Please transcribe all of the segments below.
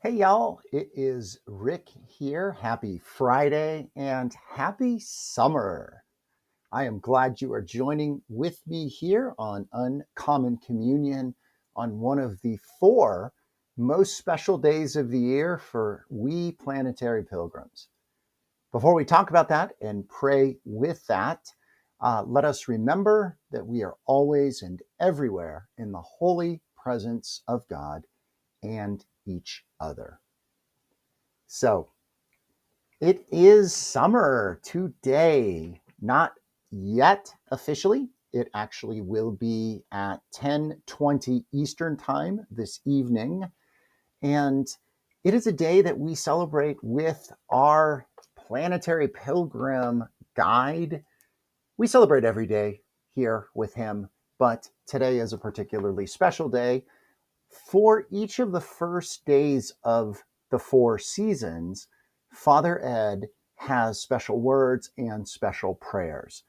Hey, y'all, it is Rick here. Happy Friday and happy summer. I am glad you are joining with me here on Uncommon Communion on one of the four most special days of the year for we planetary pilgrims. Before we talk about that and pray with that, let us remember that we are always and everywhere in the holy presence of God and each other. So it is summer today, not yet officially. It actually will be at 10:20 Eastern time this evening. And it is a day that we celebrate with our planetary pilgrim guide. We celebrate every day here with him, but today is a particularly special day. For each of the first days of the four seasons, Father Ed has special words and special prayers.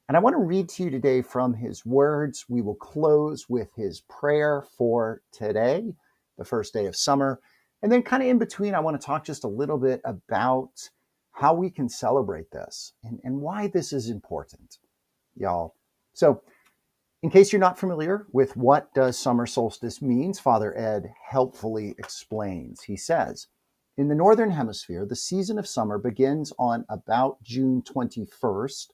And I want to read to you today from his words. We will close with his prayer for today, the first day of summer. And then, kind of in between, I want to talk just a little bit about how we can celebrate this and why this is important, y'all. So, in case you're not familiar with what does summer solstice means, Father Ed helpfully explains. He says, in the Northern Hemisphere, the season of summer begins on about June 21st.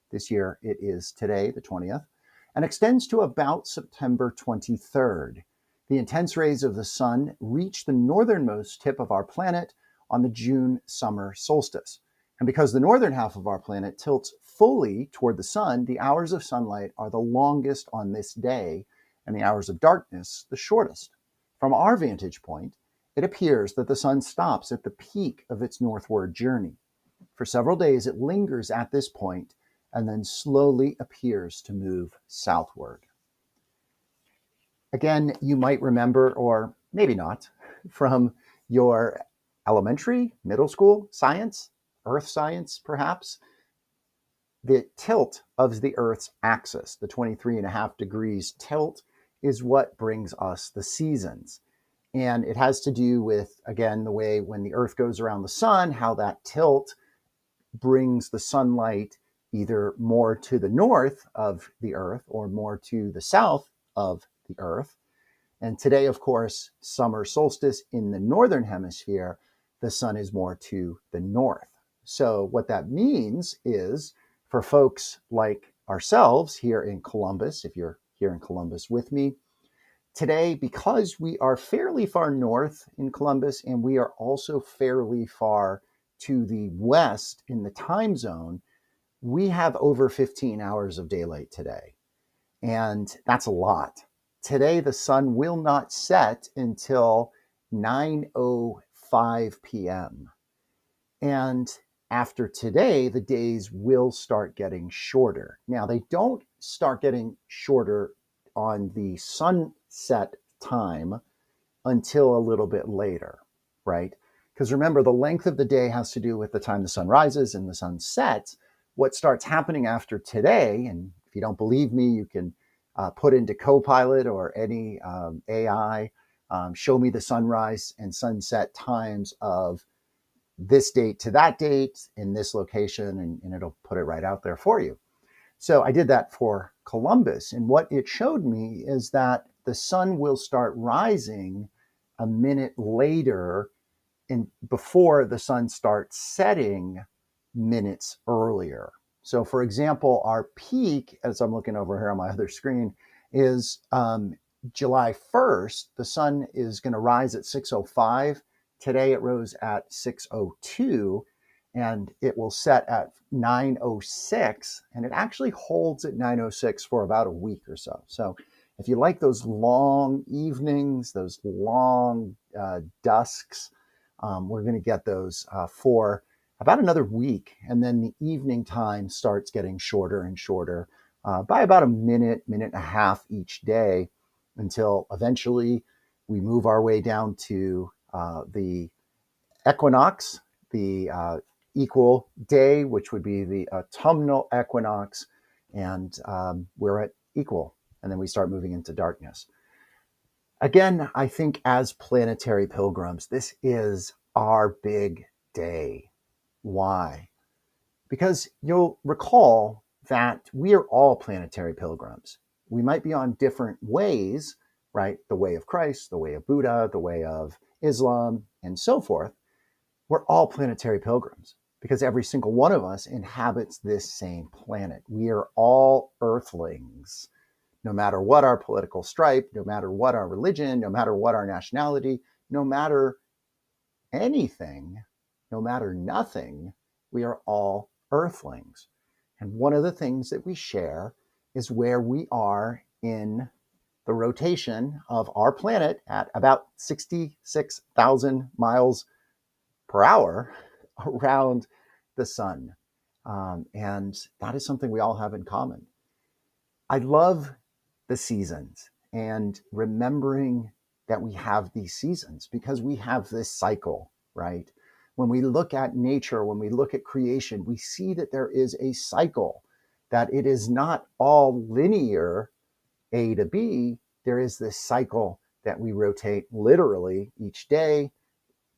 This year it is today, the 20th, and extends to about September 23rd. The intense rays of the sun reach the northernmost tip of our planet on the June summer solstice. And because the northern half of our planet tilts fully toward the sun, the hours of sunlight are the longest on this day, and the hours of darkness the shortest. From our vantage point, it appears that the sun stops at the peak of its northward journey. For several days, it lingers at this point and then slowly appears to move southward. Again, you might remember, or maybe not, from your elementary, middle school science, earth science perhaps, the tilt of the Earth's axis, the 23.5 degrees tilt, is what brings us the seasons. And it has to do with, again, the way when the Earth goes around the sun, how that tilt brings the sunlight either more to the north of the Earth or more to the south of the Earth. And today, of course, summer solstice in the northern hemisphere, the sun is more to the north. So what that means is for folks like ourselves here in Columbus, if you're here in Columbus with me, today, because we are fairly far north in Columbus and we are also fairly far to the west in the time zone, we have over 15 hours of daylight today. And that's a lot. Today, the sun will not set until 9:05 p.m. And after today, the days will start getting shorter. Now, they don't start getting shorter on the sunset time until a little bit later, right? Because remember, the length of the day has to do with the time the sun rises and the sun sets. What starts happening after today, and if you don't believe me, you can put into Copilot or any AI, show me the sunrise and sunset times of this date to that date in this location, and it'll put it right out there for you. So I did that for Columbus. And what it showed me is that the sun will start rising a minute later and before the sun starts setting minutes earlier. So for example, our peak, as I'm looking over here on my other screen, is July 1st. The sun is going to rise at 6:05. Today it rose at 6:02 and it will set at 9:06, and it actually holds at 9:06 for about a week or so. So if you like those long evenings, those long dusks, we're going to get those for about another week. And then the evening time starts getting shorter and shorter by about a minute, minute and a half each day until eventually we move our way down to the equinox, the equal day, which would be the autumnal equinox. And we're at equal. And then we start moving into darkness. Again, I think as planetary pilgrims, this is our big day. Why? Because you'll recall that we are all planetary pilgrims. We might be on different ways, right? The way of Christ, the way of Buddha, the way of Islam, and so forth. We're all planetary pilgrims because every single one of us inhabits this same planet. We are all earthlings, no matter what our political stripe, no matter what our religion, no matter what our nationality, no matter anything, no matter nothing, we are all earthlings. And one of the things that we share is where we are in the rotation of our planet at about 66,000 miles per hour around the sun. And that is something we all have in common. I love the seasons and remembering that we have these seasons because we have this cycle, right? When we look at nature, when we look at creation, we see that there is a cycle, that it is not all linear A to B. There is this cycle that we rotate literally each day,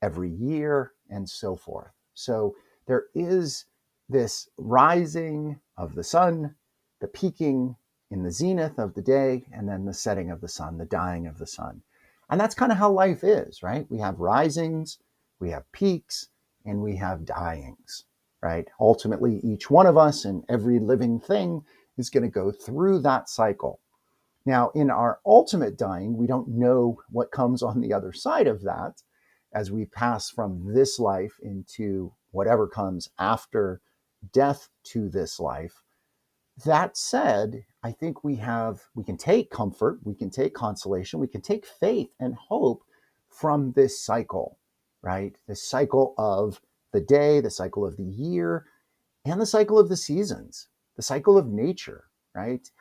every year, and so forth. So there is this rising of the sun, the peaking in the zenith of the day, and then the setting of the sun, the dying of the sun. And that's kind of how life is, right? We have risings, we have peaks, and we have dyings, right? Ultimately, each one of us and every living thing is going to go through that cycle. Now, in our ultimate dying, we don't know what comes on the other side of that as we pass from this life into whatever comes after death to this life. That said, I think we can take comfort, we can take consolation, we can take faith and hope from this cycle, right? This cycle of the day, the cycle of the year, and the cycle of the seasons, the cycle of nature, right?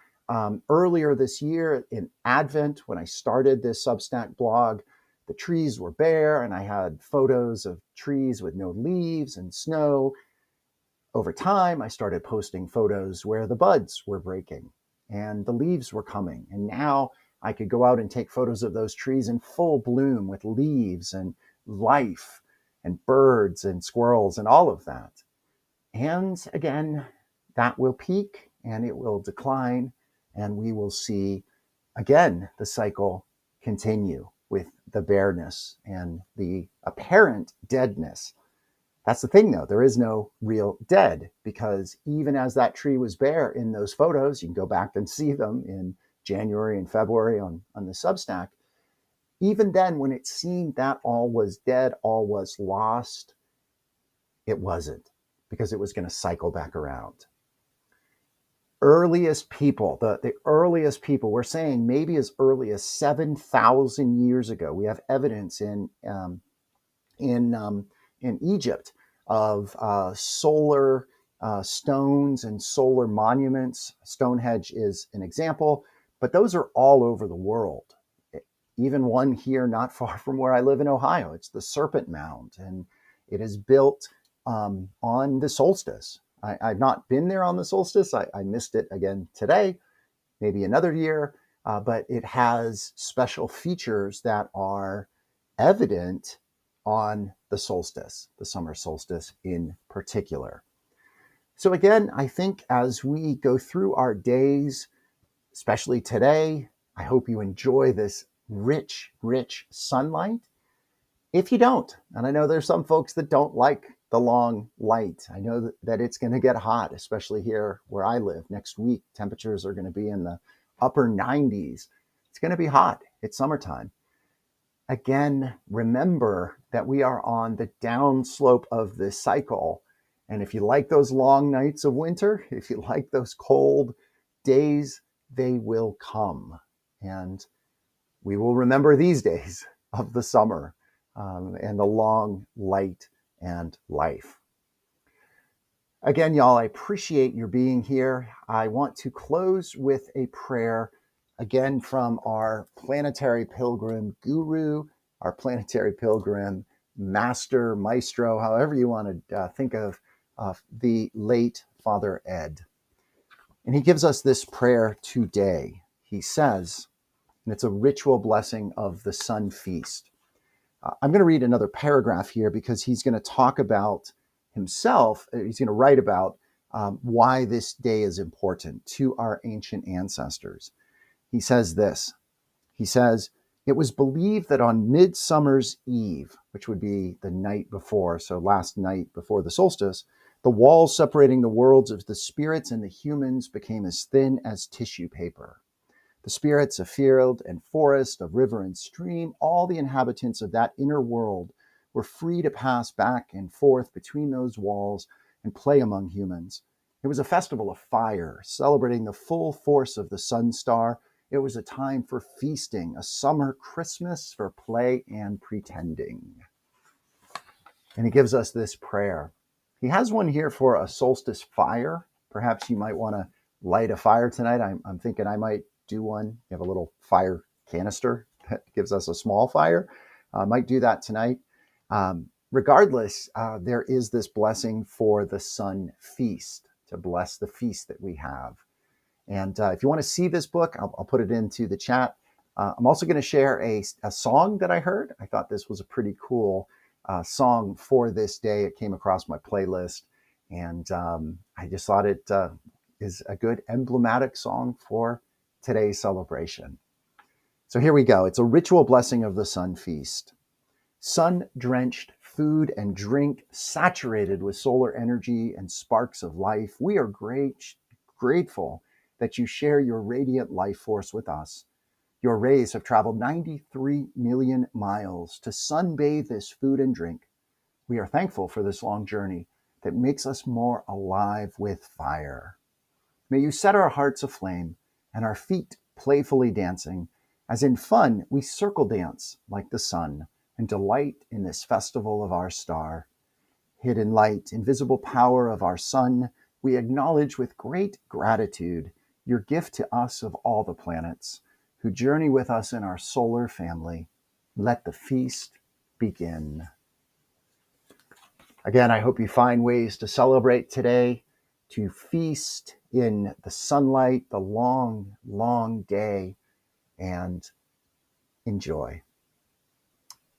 Earlier this year in Advent, when I started this Substack blog, the trees were bare and I had photos of trees with no leaves and snow. Over time, I started posting photos where the buds were breaking and the leaves were coming. And now I could go out and take photos of those trees in full bloom with leaves and life and birds and squirrels and all of that. And again, that will peak and it will decline, and we will see again the cycle continue with the bareness and the apparent deadness. That's the thing, though. There is no real dead because even as that tree was bare in those photos, you can go back and see them in January and February on the Substack. Even then, when it seemed that all was dead, all was lost, it wasn't, because it was going to cycle back around. Earliest people, the earliest people, we're saying maybe as early as 7,000 years ago. We have evidence in Egypt of solar stones and solar monuments. Stonehenge is an example, but those are all over the world. Even one here not far from where I live in Ohio. It's the Serpent Mound, and it is built on the solstice. I've not been there on the solstice. I missed it again today, maybe another year, but it has special features that are evident on the solstice, the summer solstice in particular. So again, I think as we go through our days, especially today, I hope you enjoy this rich, rich sunlight. If you don't, and I know there's some folks that don't like the long light. I know that it's going to get hot, especially here where I live. Next week, temperatures are going to be in the upper 90s. It's going to be hot. It's summertime. Again, remember that we are on the downslope of this cycle. And if you like those long nights of winter, if you like those cold days, they will come. And we will remember these days of the summer and the long light and life. Again, y'all, I appreciate your being here. I want to close with a prayer, again, from our planetary pilgrim guru, our planetary pilgrim master, maestro, however you want to think of the late Father Ed. And he gives us this prayer today. He says, and it's a ritual blessing of the sun feast. I'm going to read another paragraph here because he's going to talk about himself. He's going to write about why this day is important to our ancient ancestors. He says this. He says, it was believed that on Midsummer's Eve, which would be the night before, so last night before the solstice, the walls separating the worlds of the spirits and the humans became as thin as tissue paper. The spirits of field and forest, of river and stream, all the inhabitants of that inner world were free to pass back and forth between those walls and play among humans. It was a festival of fire, celebrating the full force of the sun star. It was a time for feasting, a summer Christmas for play and pretending. And he gives us this prayer. He has one here for a solstice fire. Perhaps you might want to light a fire tonight. I'm thinking I might do one. You have a little fire canister that gives us a small fire. Might do that tonight. Regardless, there is this blessing for the sun feast, to bless the feast that we have. And if you want to see this book, I'll put it into the chat. I'm also going to share a song that I heard. I thought this was a pretty cool song for this day. It came across my playlist, and I just thought it is a good emblematic song for today's celebration. So here we go. It's a ritual blessing of the sun feast. Sun-drenched food and drink, saturated with solar energy and sparks of life, we are grateful that you share your radiant life force with us. Your rays have traveled 93 million miles to sunbathe this food and drink. We are thankful for this long journey that makes us more alive with fire. May you set our hearts aflame and our feet playfully dancing, as in fun we circle dance like the sun and delight in this festival of our star. Hidden light, invisible power of our sun, we acknowledge with great gratitude your gift to us of all the planets who journey with us in our solar family. Let the feast begin. Again, I hope you find ways to celebrate today, to feast in the sunlight, the long, long day, and enjoy.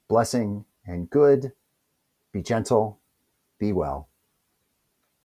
Blessing and good. Be gentle. Be well.